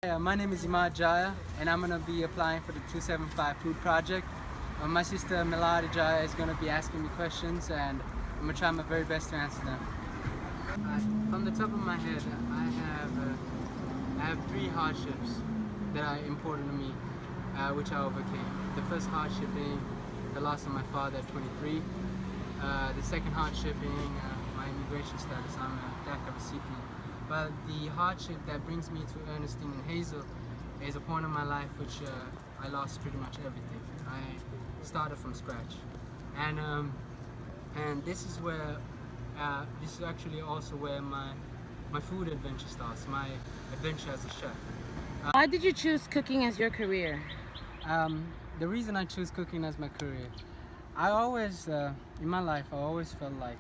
My name is Imaadh Jayah, and I'm going to be applying for the 275 food project. My sister Melaati Jayah is going to be asking me questions, and I'm going to try my very best to answer them. From the top of my head, I have three hardships that are important to me, which I overcame. The first hardship being the loss of my father at 23. The second hardship being my immigration status. I'm a DACA recipient. But the hardship that brings me to Ernestine and Hazel is a point in my life which I lost pretty much everything. I started from scratch, and this is where this is actually also where my food adventure starts. My adventure as a chef. Why did you choose cooking as your career? The reason I choose cooking as my career, I always in my life I always felt like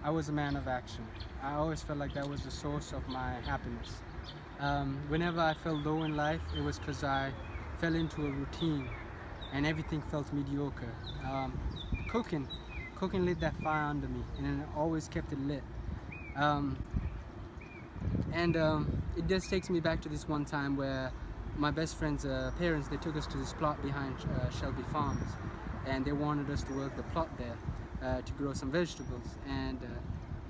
I was a man of action. I always felt like that was the source of my happiness. Whenever I felt low in life, it was because I fell into a routine and everything felt mediocre. Cooking lit that fire under me, and it always kept it lit. It just takes me back to this one time where my best friend's parents, they took us to this plot behind Shelby Farms, and they wanted us to work the plot there. To grow some vegetables, and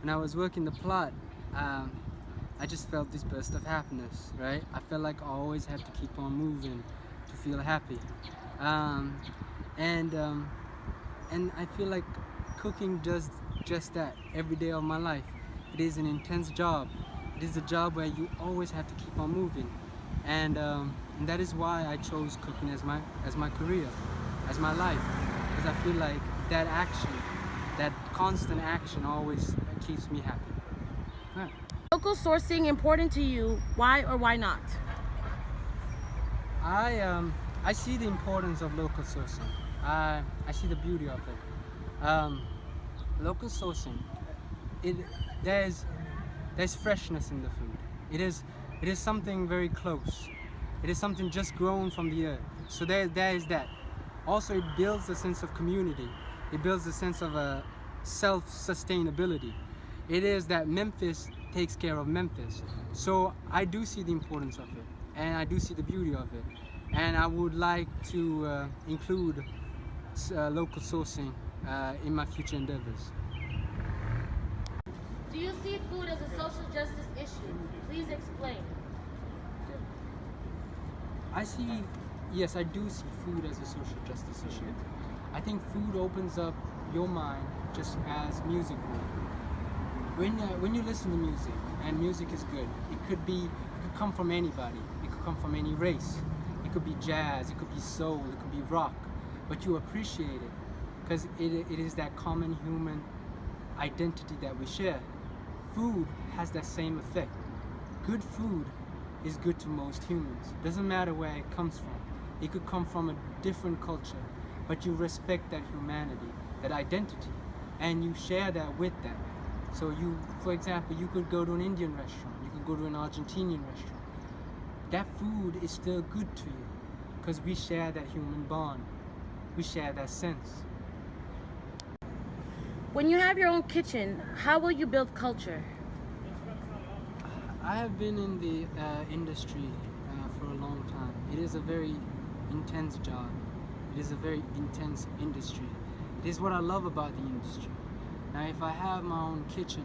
when I was working the plot, I just felt this burst of happiness, right? I felt like I always had to keep on moving to feel happy, and I feel like cooking does just that every day of my life. It is an intense job. It is a job where you always have to keep on moving, and that is why I chose cooking as my career, as my life, because I feel like that action, that constant action always keeps me happy. Right. Local sourcing important to you, why or why not? I see the importance of local sourcing. I see the beauty of it. Local sourcing, there's freshness in the food. It is something very close. It is something just grown from the earth. So there is that. Also, it builds a sense of community. It builds a sense of self-sustainability. It is that Memphis takes care of Memphis. So I do see the importance of it, and I do see the beauty of it. And I would like to include local sourcing in my future endeavors. Do you see food as a social justice issue? Please explain. Yes, I do see food as a social justice issue. I think food opens up your mind just as music would. When you listen to music, and music is good, it could come from anybody. It could come from any race. It could be jazz, it could be soul, it could be rock, but you appreciate it because it is that common human identity that we share. Food has that same effect. Good food is good to most humans. Doesn't matter where it comes from. It could come from a different culture, but you respect that humanity, that identity, and you share that with them. So for example, you could go to an Indian restaurant, you could go to an Argentinian restaurant. That food is still good to you because we share that human bond. We share that sense. When you have your own kitchen, how will you build culture? I have been in the industry for a long time. It is a very intense job. It is a very intense industry. It is what I love about the industry. Now, if I have my own kitchen,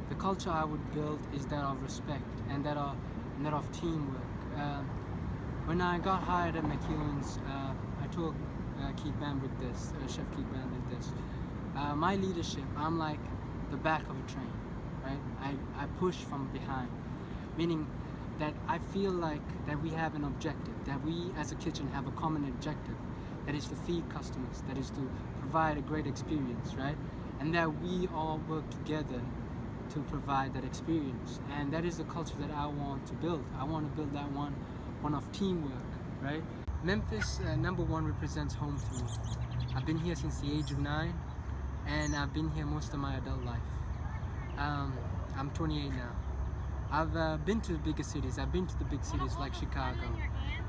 the culture I would build is that of respect and that of teamwork. When I got hired at McEwen's, I told Chef Keith Bandit this. My leadership, I'm like the back of a train, right? I push from behind, meaning that I feel like that we have an objective, that we as a kitchen have a common objective, that is to feed customers, that is to provide a great experience, right? And that we all work together to provide that experience. And that is the culture that I want to build. I want to build that one of teamwork, right? Memphis, number one, represents home to me. I've been here since the age of 9, and I've been here most of my adult life. I'm 28 now. I've been to the bigger cities. I've been to the big cities like Chicago,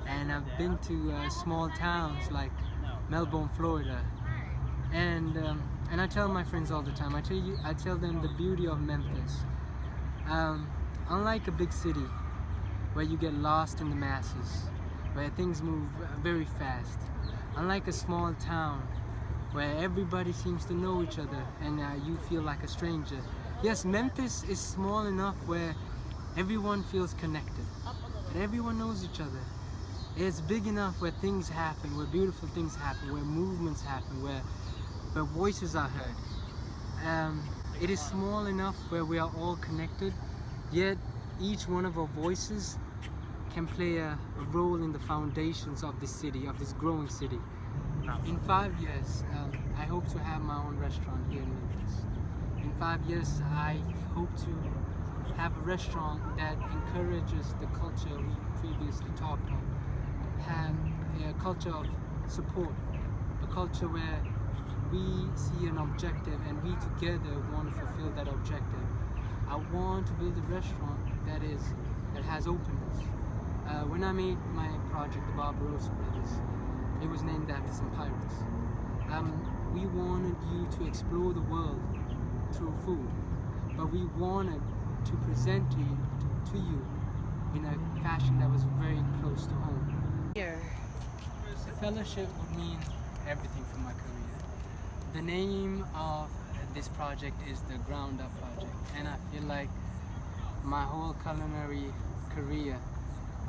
and I've been to small towns like Melbourne, Florida. And I tell my friends all the time. I tell them the beauty of Memphis. Unlike a big city, where you get lost in the masses, where things move very fast. Unlike a small town where everybody seems to know each other and you feel like a stranger. Yes, Memphis is small enough where everyone feels connected and everyone knows each other. It's big enough where things happen, where beautiful things happen, where movements happen, where voices are heard. It is small enough where we are all connected, yet each one of our voices can play a role in the foundations of this city, of this growing city. In 5 years, I hope to have my own restaurant here in Memphis. In 5 years, I hope to have a restaurant that encourages the culture we previously talked of. Have a culture of support, a culture where we see an objective and we together want to fulfill that objective. I want to build a restaurant that has openness. When I made my project, the Barbarossa Brothers, it was named after some pirates. We wanted you to explore the world through food, but we wanted to present to you in a fashion that was very close to home. Here. The fellowship would mean everything for my career. The name of this project is the Ground Up Project, and I feel like my whole culinary career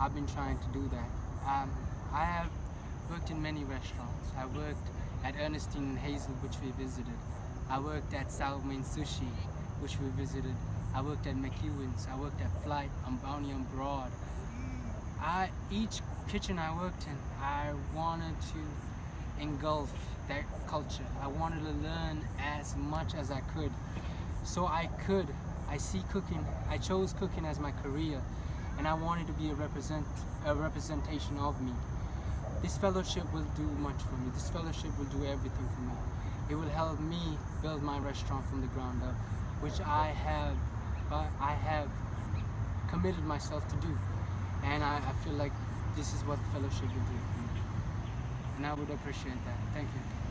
I've been trying to do that. I have worked in many restaurants. I worked at Ernestine and Hazel, which we visited. I worked at South Main Sushi, which we visited. I worked at McEwen's. I worked at Flight, on Bounty on Broad. Each kitchen I worked in, I wanted to engulf that culture. I wanted to learn as much as I could. So I see cooking, I chose cooking as my career, and I wanted to be a representation of me. This fellowship will do much for me. This fellowship will do everything for me. It will help me build my restaurant from the ground up, which I have committed myself to do. And I feel like this is what the fellowship will do for me. And I would appreciate that. Thank you.